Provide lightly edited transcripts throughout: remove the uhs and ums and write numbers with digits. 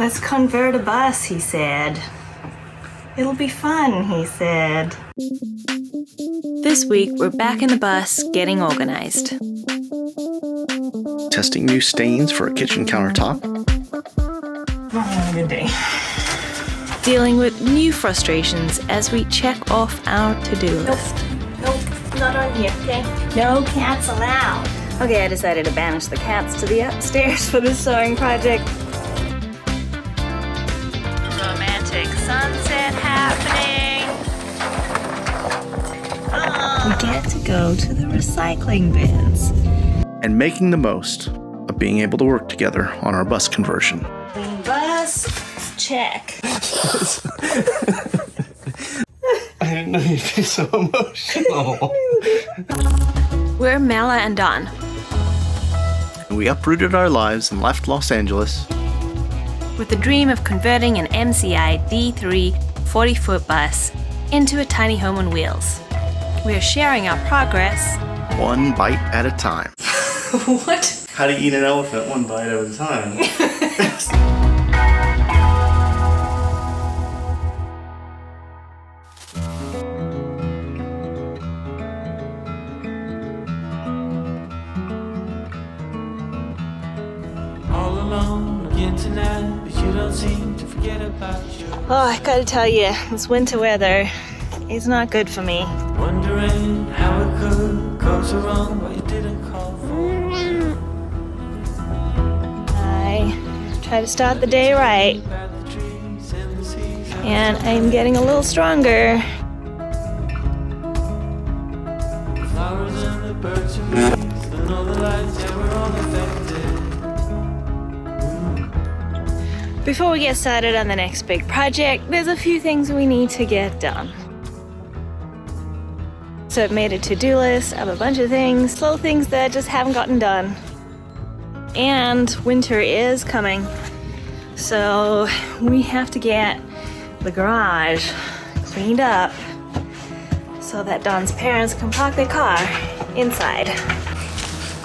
Let's convert a bus, he said. It'll be fun, he said. This week, we're back in the bus getting organized. Testing new stains for a kitchen countertop. Not having a good day. Dealing with new frustrations as we check off our to-do list. Nope, not on here, okay? No cats allowed. Okay, I decided to banish the cats to the upstairs for this sewing project. Romantic sunset happening. We get to go to the recycling bins. And making the most of being able to work together on our bus conversion. Clean bus, check. I didn't know you'd be so emotional. We're Mela and Don. We uprooted our lives and left Los Angeles With the dream of converting an MCI D3 40-foot bus into a tiny home on wheels. We are sharing our progress. one bite at a time. What? How do you eat an elephant one bite at a time? All alone again tonight, but you don't seem to forget about you. Oh, I gotta tell you, this winter weather is not good for me. Wondering how it could go so wrong, but you didn't call for. I try to start the day right, About the trees and the seas. and I'm getting a little stronger. The flowers and the birds and bees, and all the lights that were all affected. Before we get started on the next big project, there's a few things we need to get done. So I've made a to-do list of a bunch of things, little things that just haven't gotten done. And winter is coming, so we have to get the garage cleaned up so that Don's parents can park their car inside.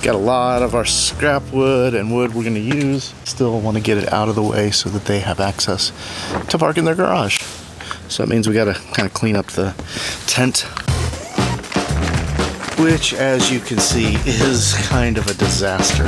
Got a lot of our scrap wood and wood we're going to use. Still want to get it out of the way so that they have access to park in their garage. So that means we got to kind of clean up the tent, which, as you can see, is kind of a disaster.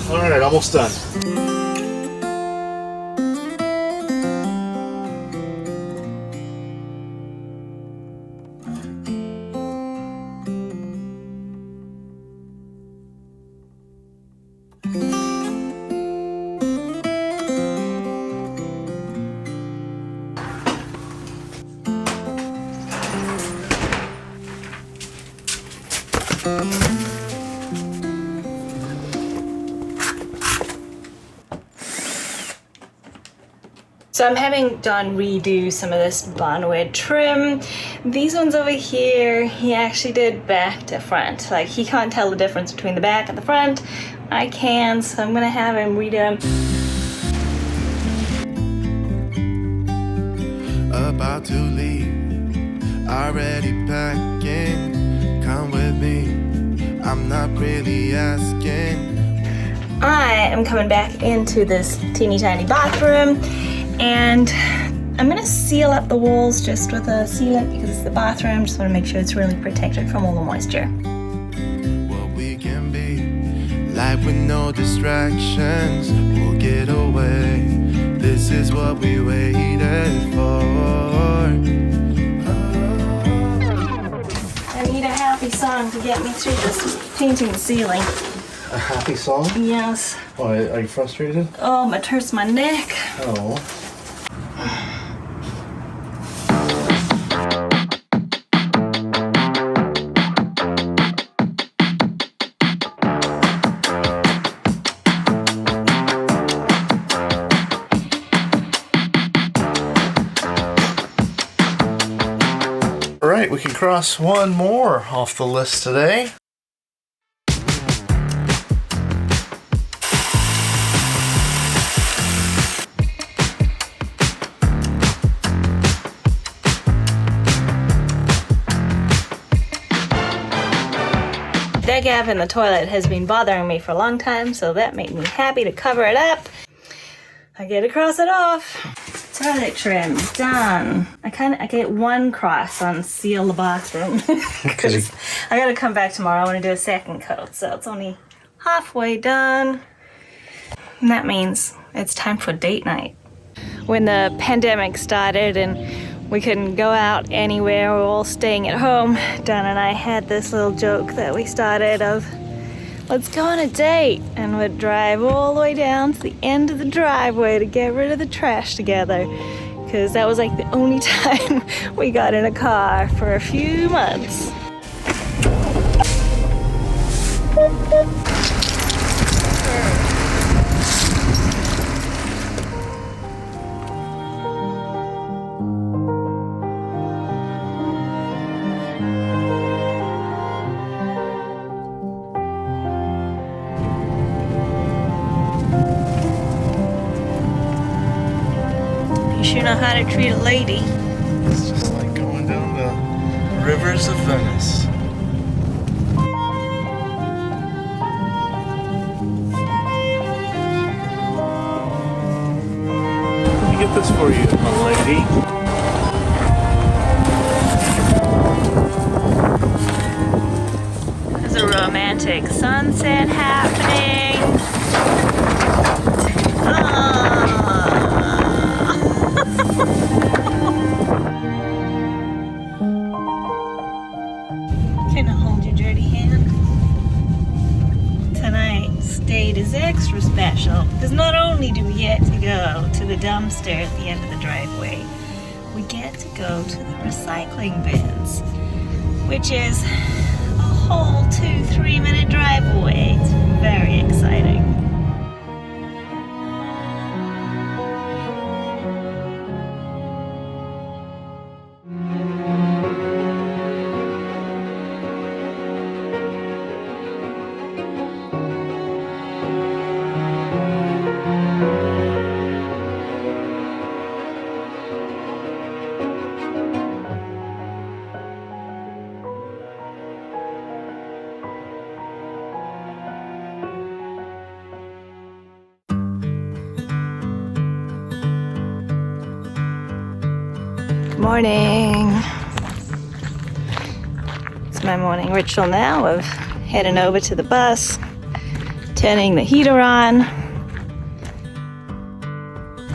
All right, almost done. So I'm having Don redo some of this barnwood trim. These ones over here, he actually did back to front. Like, he can't tell the difference between the back and the front. I can, so I'm gonna have him redo them. About to leave, already packing. Come with me, I'm not really asking. I am coming back into this teeny tiny bathroom, and I'm gonna seal up the walls just with a sealant because it's the bathroom. Just wanna make sure it's really protected from all the moisture. What we can be, like with no distractions, we'll get away. This is what we waited for. I need a happy song to get me through this painting the ceiling. A happy song? Yes. Why, are you frustrated? Oh, it hurts my neck. Oh. All right, we can cross one more off the list today. That gap in the toilet has been bothering me for a long time, so that made me happy to cover it up. I get to cross it off. Toilet trim done. I get one cross on seal the bathroom because I gotta come back tomorrow. I want to do a second coat, so it's only halfway done. And that means it's time for date night. When the pandemic started and we couldn't go out anywhere, we were all staying at home, Don and I had this little joke that we started of, let's go on a date, and we'd drive all the way down to the end of the driveway to get rid of the trash together, because that was like the only time we got in a car for a few months. You know how to treat a lady. It's just like going down the rivers of Venice. Let me get this for you, my lady. There's a romantic sunset happening. Can I hold your dirty hand? Tonight's date is extra special because not only do we get to go to the dumpster at the end of the driveway, we get to go to the recycling bins, which is a whole 2-3 minute drive away. It's very exciting. Morning. It's my morning ritual now of heading over to the bus, turning the heater on,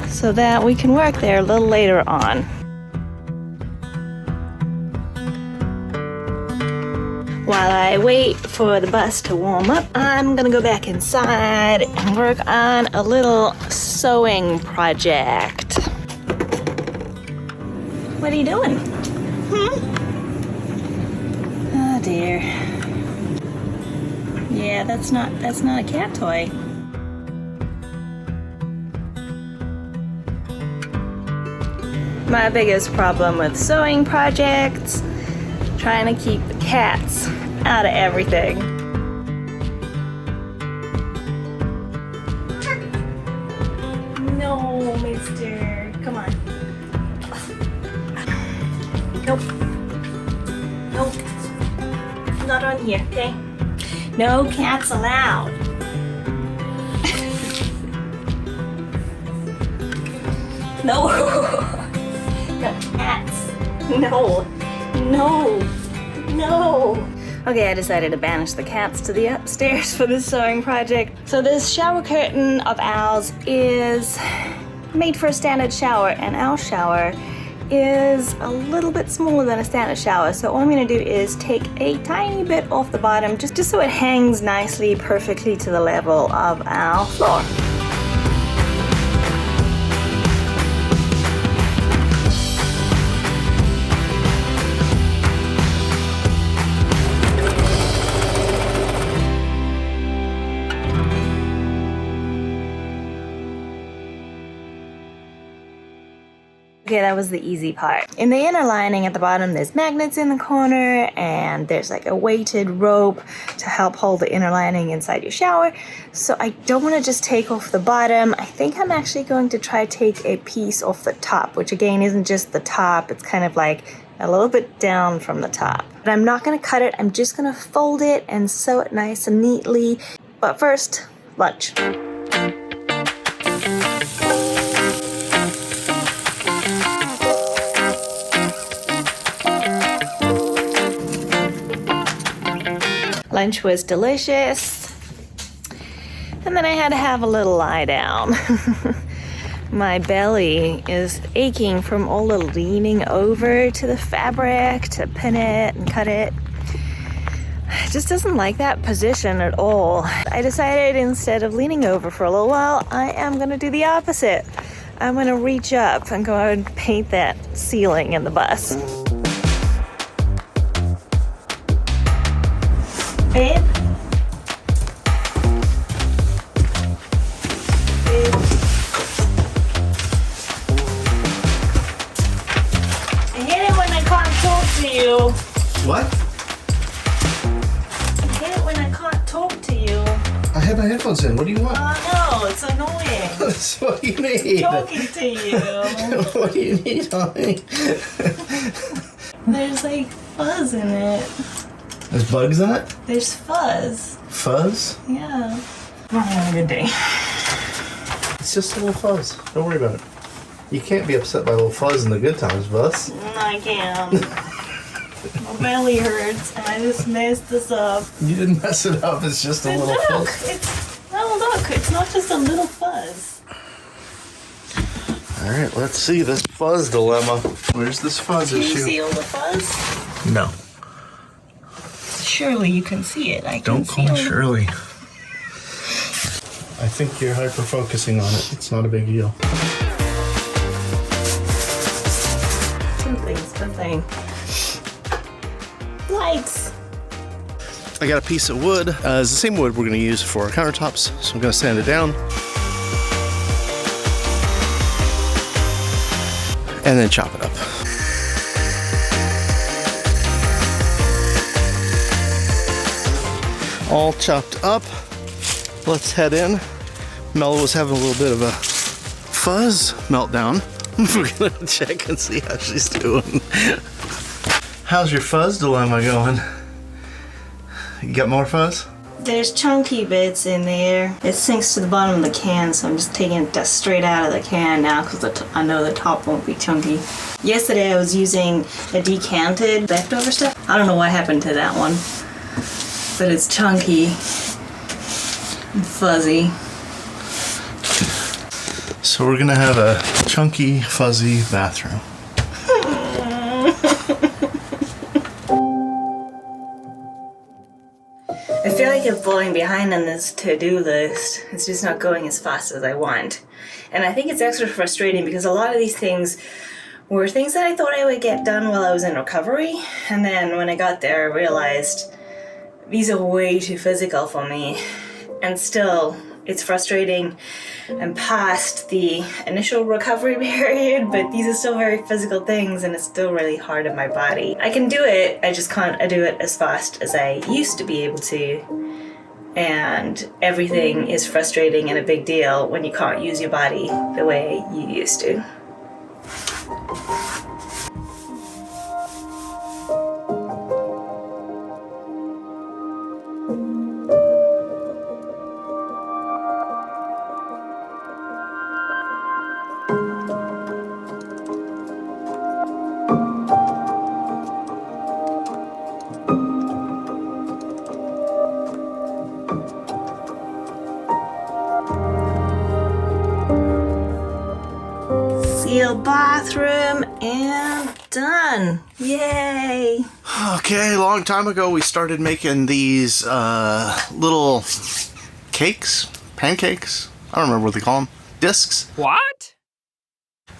so that we can work there a little later on. While I wait for the bus to warm up, I'm gonna go back inside and work on a little sewing project. What are you doing? Oh dear. Yeah, that's not a cat toy. My biggest problem with sewing projects, trying to keep the cats out of everything. No, mister. Come on. Nope. Nope. Not on here, okay? No cats allowed. No. No cats. No. No. No. Okay, I decided to banish the cats to the upstairs for this sewing project. So this shower curtain of ours is made for a standard shower, and our shower is a little bit smaller than a standard shower, so all I'm going to do is take a tiny bit off the bottom just so it hangs nicely, perfectly to the level of our floor. Okay, that was the easy part. In the inner lining at the bottom, there's magnets in the corner, and there's like a weighted rope to help hold the inner lining inside your shower. So I don't want to just take off the bottom. I think I'm actually going to try take a piece off the top, which again isn't just the top, it's kind of like a little bit down from the top. But I'm not going to cut it, I'm just going to fold it and sew it nice and neatly. But first, lunch. Lunch was delicious, and then I had to have a little lie down. My belly is aching from all the leaning over to the fabric to pin it and cut it. It just doesn't like that position at all. I decided instead of leaning over for a little while, I am going to do the opposite. I'm going to reach up and go and paint that ceiling in the bus. Babe? Babe? I hate it when I can't talk to you. What? I hate it when I can't talk to you. I have my headphones in. What do you want? Oh no, it's annoying. What do you need? Talking to you. What do you need, honey? There's like fuzz in it. There's bugs in it? There's fuzz. Fuzz? Yeah. I'm having a good day. It's just a little fuzz. Don't worry about it. You can't be upset by a little fuzz in the good times, Bus. I can. My belly hurts and I just messed this up. You didn't mess it up. It's just a little Look, fuzz. look, it's not just a little fuzz. All right, let's see this fuzz dilemma. Where's this fuzz Can issue? you see all the fuzz? No. Surely you can see it. I can Don't see call all me the- Shirley. I think you're hyper-focusing on it. It's not a big deal. Something. Lights. I got a piece of wood. It's the same wood we're going to use for our countertops, so I'm going to sand it down. And then chop it up. All chopped up. Let's head in. Mel was having a little bit of a fuzz meltdown. We're gonna check and see how she's doing. How's your fuzz dilemma going? You got more fuzz? There's chunky bits in there. It sinks to the bottom of the can, so I'm just taking it straight out of the can now because I know the top won't be chunky. Yesterday I was using a decanted leftover stuff. I don't know what happened to that one, but it's chunky and fuzzy. So we're gonna have a chunky, fuzzy bathroom. I feel like I'm falling behind on this to-do list. It's just not going as fast as I want. And I think it's extra frustrating because a lot of these things were things that I thought I would get done while I was in recovery. And then when I got there, I realized these are way too physical for me. And still, it's frustrating. I'm past the initial recovery period, but these are still very physical things and it's still really hard on my body. I can do it, I just can't do it as fast as I used to be able to. And everything is frustrating and a big deal when you can't use your body the way you used to. Sealed bathroom And done. Yay. Okay, a long time ago we started making these little cakes, pancakes, I don't remember what they call them, discs. What?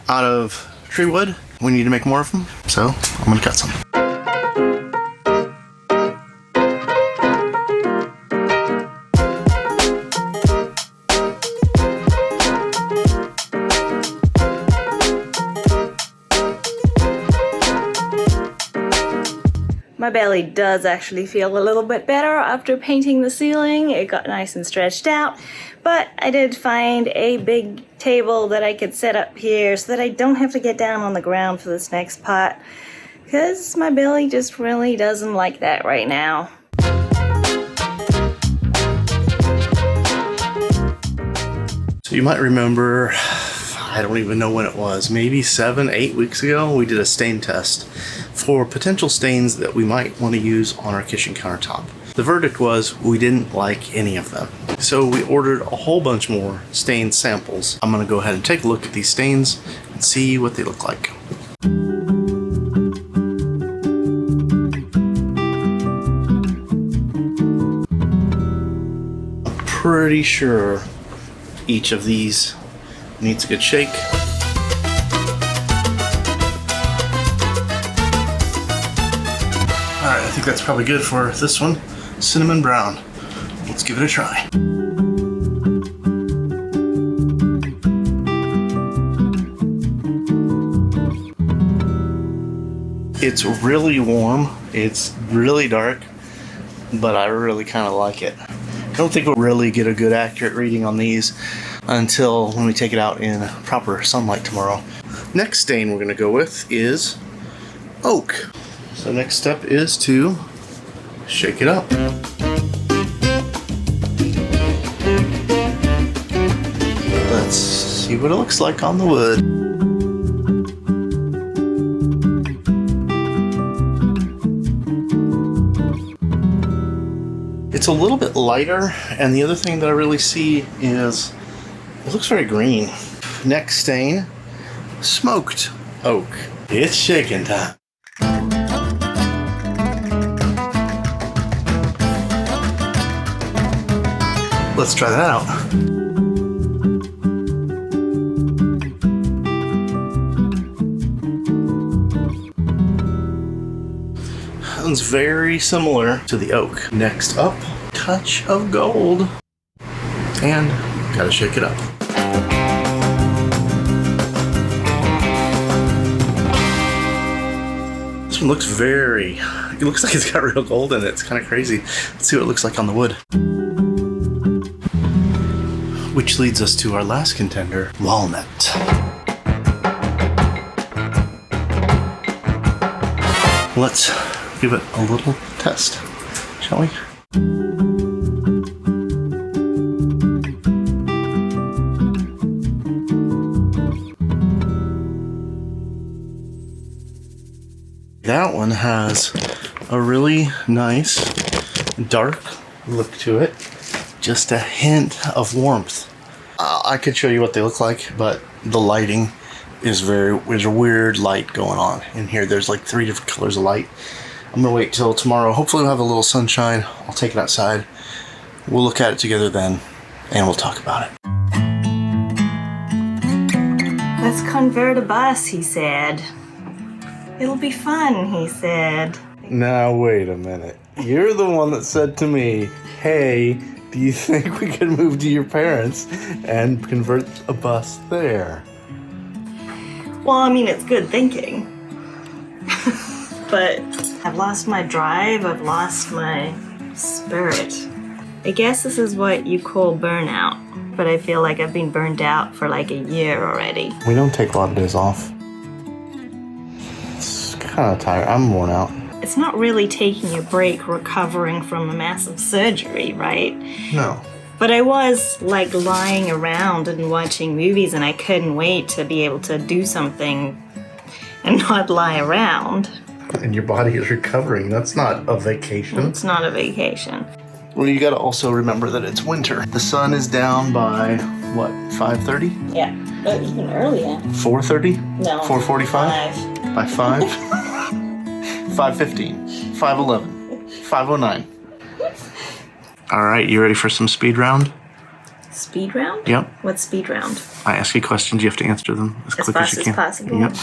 Out of tree wood. We need to make more of them, so I'm gonna cut some. My belly does actually feel a little bit better after painting the ceiling. It got nice and stretched out, but I did find a big table that I could set up here so that I don't have to get down on the ground for this next part, because my belly just really doesn't like that right now. So you might remember, I don't even know when it was, maybe 7-8 weeks ago, we did a stain test for potential stains that we might want to use on our kitchen countertop. The verdict was we didn't like any of them. So we ordered a whole bunch more stain samples. I'm gonna go ahead and take a look at these stains and see what they look like. I'm pretty sure each of these needs a good shake. Alright, I think that's probably good for this one. Cinnamon brown. Let's give it a try. It's really warm. It's really dark, but I really kind of like it. I don't think we'll really get a good accurate reading on these until when we take it out in proper sunlight tomorrow. Next stain we're going to go with is oak. So next step is to shake it up. Let's see what it looks like on the wood. It's a little bit lighter, and the other thing that I really see is it looks very green. Next stain, smoked oak. It's shaking time. Let's try that out. That one's very similar to the oak. Next up, touch of gold. And gotta shake it up. This one looks it looks like it's got real gold in it. It's kind of crazy. Let's see what it looks like on the wood. Which leads us to our last contender, walnut. Let's give it a little test, shall we? That one has a really nice dark look to it. Just a hint of warmth. I could show you what they look like, but the lighting is there's a weird light going on in here. There's like 3 different colors of light. I'm gonna wait till tomorrow. Hopefully we'll have a little sunshine. I'll take it outside. We'll look at it together then, and we'll talk about it. Let's convert a bus, he said. It'll be fun, he said. Now wait a minute. You're the one that said to me, hey, do you think we could move to your parents and convert a bus there? Well, I mean, it's good thinking. But I've lost my drive, I've lost my spirit. I guess this is what you call burnout, but I feel like I've been burned out for like a year already. We don't take a lot of days off. It's kind of tired. I'm worn out. It's not really taking a break recovering from a massive surgery, right? No. But I was like lying around and watching movies, and I couldn't wait to be able to do something and not lie around. And your body is recovering. That's not a vacation. It's not a vacation. Well, you gotta also remember that it's winter. The sun is down by, what, 5:30? Yeah, but even earlier. 4:30? No. 4:45? 5. by 5, 5:15, 5:11, 5:09. All right, you ready for some speed round? Speed round? Yep. What's speed round? I ask you questions, you have to answer them as quick as you can. Fast as possible? Yep.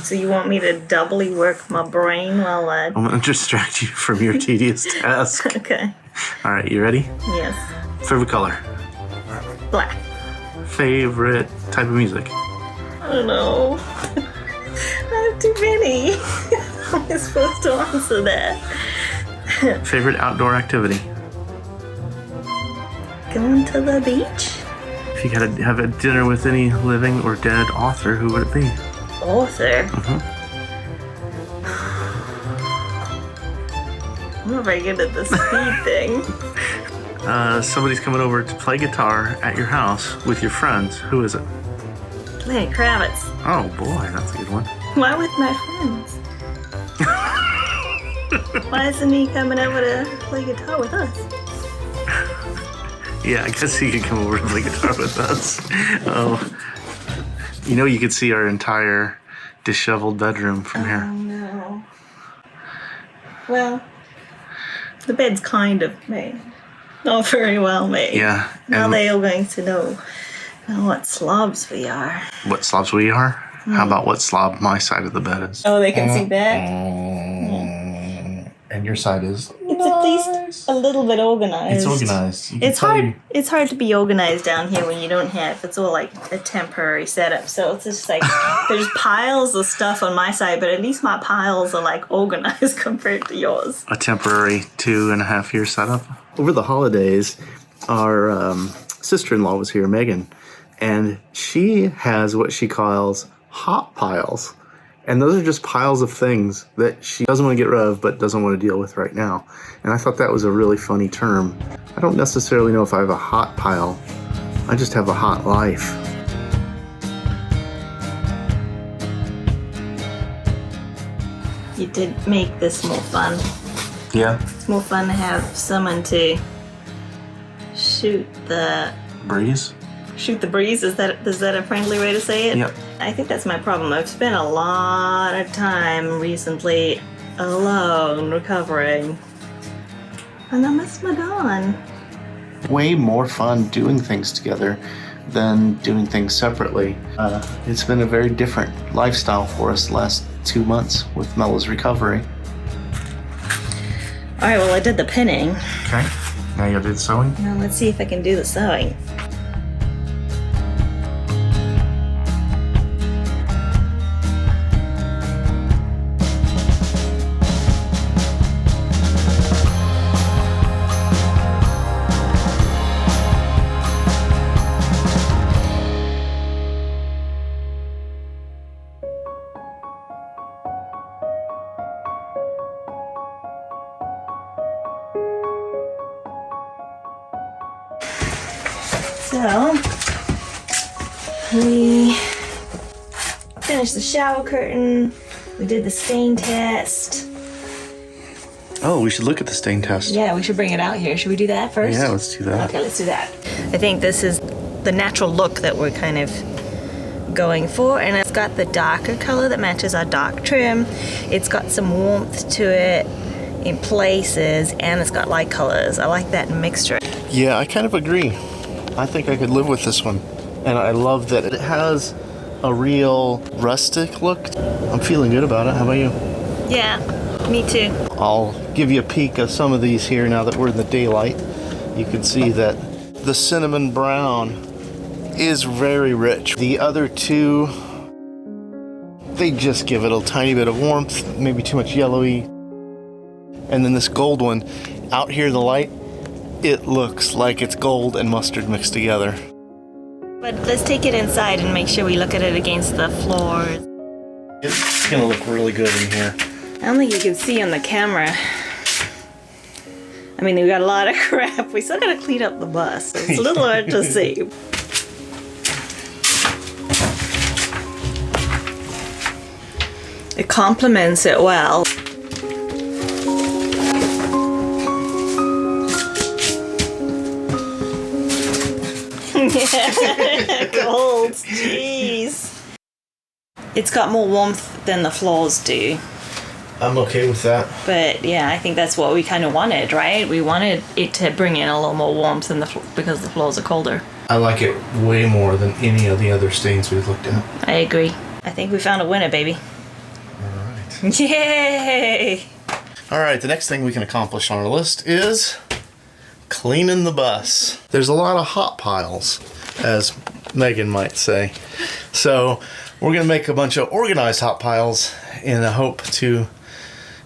So you want me to doubly work my brain while I'm going to distract you from your tedious task. Okay. All right, you ready? Yes. Favorite color? Black. Favorite type of music? I don't know. I have too many. How am I supposed to answer that? Favorite outdoor activity? Going to the beach? If you had to have a dinner with any living or dead author, who would it be? Author? Mm-hmm. I'm not very good at the speed thing. Somebody's coming over to play guitar at your house with your friends. Who is it? Lenny Kravitz. Oh boy, that's a good one. Why with my friends? Why isn't he coming over to play guitar with us? Yeah, I guess he could come over and play guitar with us. Oh, you know, you could see our entire disheveled bedroom from here. Oh no. Well, the bed's kind of made. Not very well made. Yeah. Now and they're all going to know what slobs we are. what slobs we are? How about what slob my side of the bed is? Oh, they can see that? And your side is? It's at least a little bit organized. It's organized. You can It's tell hard. you- It's hard to be organized down here when you don't have. It's all like a temporary setup. So it's just like there's piles of stuff on my side, but at least my piles are like organized compared to yours. A temporary 2.5-year setup. Over the holidays, our sister-in-law was here, Megan, and she has what she calls hot piles. And those are just piles of things that she doesn't want to get rid of, but doesn't want to deal with right now. And I thought that was a really funny term. I don't necessarily know if I have a hot pile. I just have a hot life. You did make this more fun. Yeah. It's more fun to have someone to shoot the Breeze? breeze. Is that a friendly way to say it? Yep. I think that's my problem. I've spent a lot of time recently alone recovering. And I miss my Dawn. Way more fun doing things together than doing things separately. It's been a very different lifestyle for us the last 2 months with Mella's recovery. Alright, well I did the pinning. Okay. Now you do the sewing? Now let's see if I can do the sewing. So, we finished the shower curtain, we did the stain test. Oh, we should look at the stain test. Yeah, we should bring it out here. Should we do that first? Yeah, let's do that. Okay, let's do that. I think this is the natural look that we're kind of going for, and it's got the darker color that matches our dark trim. It's got some warmth to it in places, and it's got light colors. I like that mixture. Yeah, I kind of agree. I think I could live with this one. And I love that it has a real rustic look. I'm feeling good about it. How about you? Yeah, me too. I'll give you a peek of some of these here now that we're in the daylight. You can see that the cinnamon brown is very rich. The other two, they just give it a tiny bit of warmth, maybe too much yellowy. And then this gold one, out here in the light, it looks like it's gold and mustard mixed together. But let's take it inside and make sure we look at it against the floors. It's gonna look really good in here. I don't think you can see on the camera. I mean, we got a lot of crap. We still gotta clean up the bus. So it's a little hard to see. It complements it well. Yeah, gold, jeez. It's got more warmth than the floors do. I'm okay with that. But yeah, I think that's what we kind of wanted, right? We wanted it to bring in a little more warmth in because the floors are colder. I like it way more than any of the other stains we've looked at. I agree. I think we found a winner, baby. All right. Yay! All right, the next thing we can accomplish on our list is cleaning the bus. There's a lot of hot piles, as Megan might say. So we're gonna make a bunch of organized hot piles in the hope to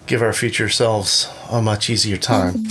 give our future selves a much easier time.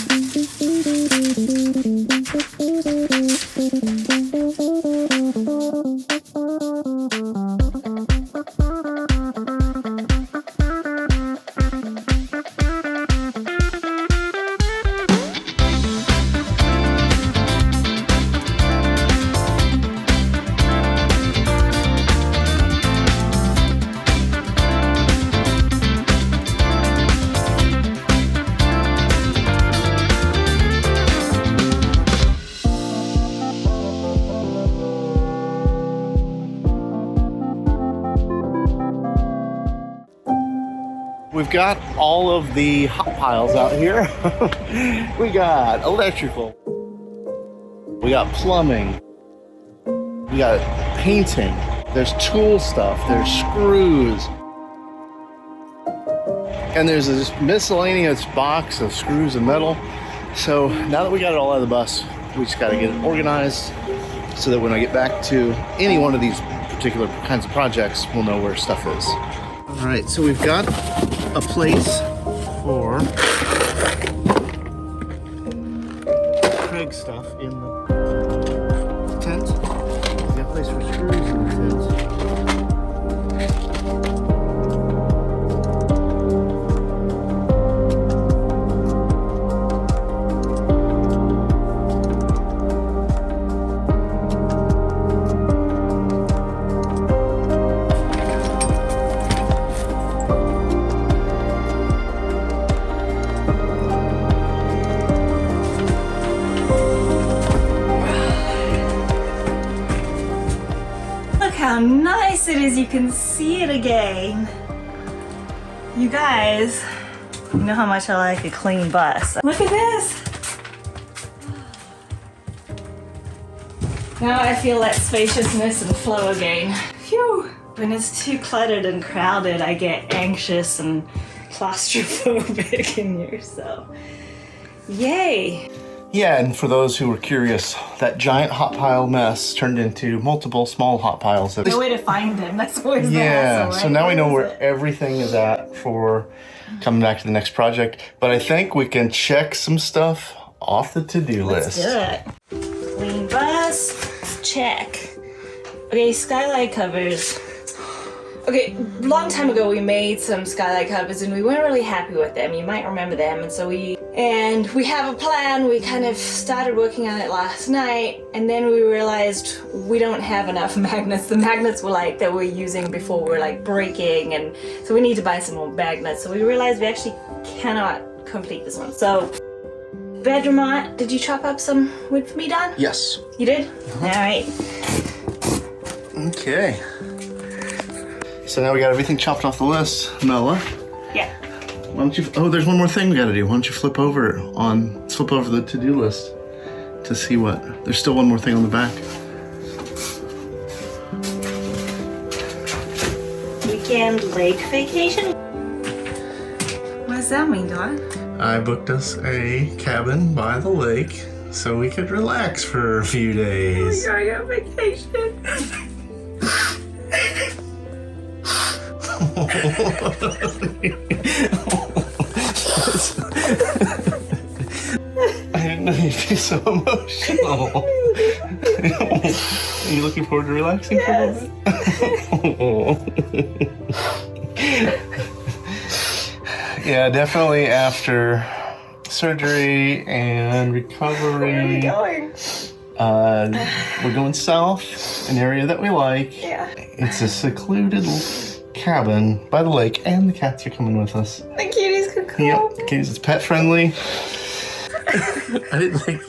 We've got all of the hot piles out here. We got electrical. We got plumbing. We got painting. There's tool stuff. There's screws. And there's this miscellaneous box of screws and metal. So now that we got it all out of the bus, we just got to get it organized so that when I get back to any one of these particular kinds of projects, we'll know where stuff is. All right, so we've got a place for Craig stuff in the tent. We've got a place for screws in the tent. How nice it is, you can see it again. You guys, you know how much I like a clean bus. Look at this. Now I feel that spaciousness and flow again. Phew. When it's too cluttered and crowded, I get anxious and claustrophobic in here, so yay. Yeah, and for those who were curious, that giant hot pile mess turned into multiple small hot piles. No way to find them, that's always the yeah, hassle, right? so now we know where everything is at for coming back to the next project. But I think we can check some stuff off the to-do list. Let's do it. Clean bus, check. Okay, skylight covers. Okay, long time ago we made some skylight covers and we weren't really happy with them. You might remember them. And so we have a plan. We kind of started working on it last night and then we realized we don't have enough magnets. The magnets were like that we're using before were like breaking, and so we need to buy some more magnets. So we realized we actually cannot complete this one. So bedroom art, did you chop up some wood for me, Don? Yes. You did? All right. Okay. So now we got everything chopped off the list. Mela, Yeah. why don't you, oh, there's one more thing we gotta do. Why don't you flip over the to-do list to see what, there's still one more thing on the back. Weekend lake vacation? What does that mean, Don? I booked us a cabin by the lake so we could relax for a few days. We're going on vacation. I didn't know you'd be so emotional. Are you looking forward to relaxing for a little bit? Yeah, definitely after surgery and recovery. Where are we going? We're going south, an area that we like. Yeah. It's a secluded cabin by the lake, and the cats are coming with us. The cuties could come. Yep, because it's pet friendly. I didn't think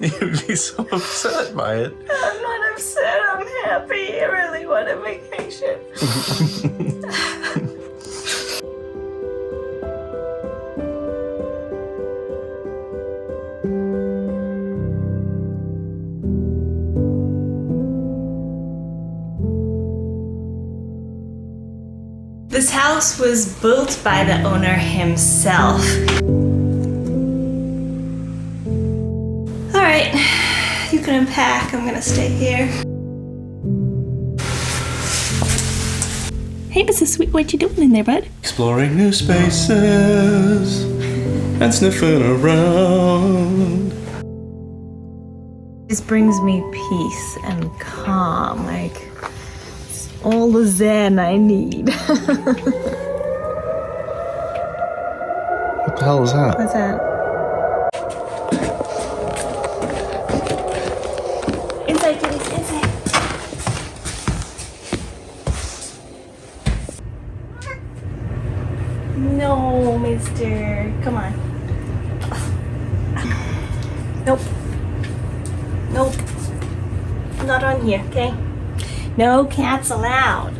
you'd be so upset by it. I'm not upset, I'm happy. I really want a vacation. renovation. This house was built by the owner himself. All right, you can unpack. I'm gonna stay here. Hey, Mrs. Sweet, what you doing in there, bud? Exploring new spaces and sniffing around. This brings me peace and calm, like it's all the zen I need. What the hell is that? What's that? Inside, kitties, inside. No, mister. Come on. Nope. Nope. Not on here, okay? No cats allowed.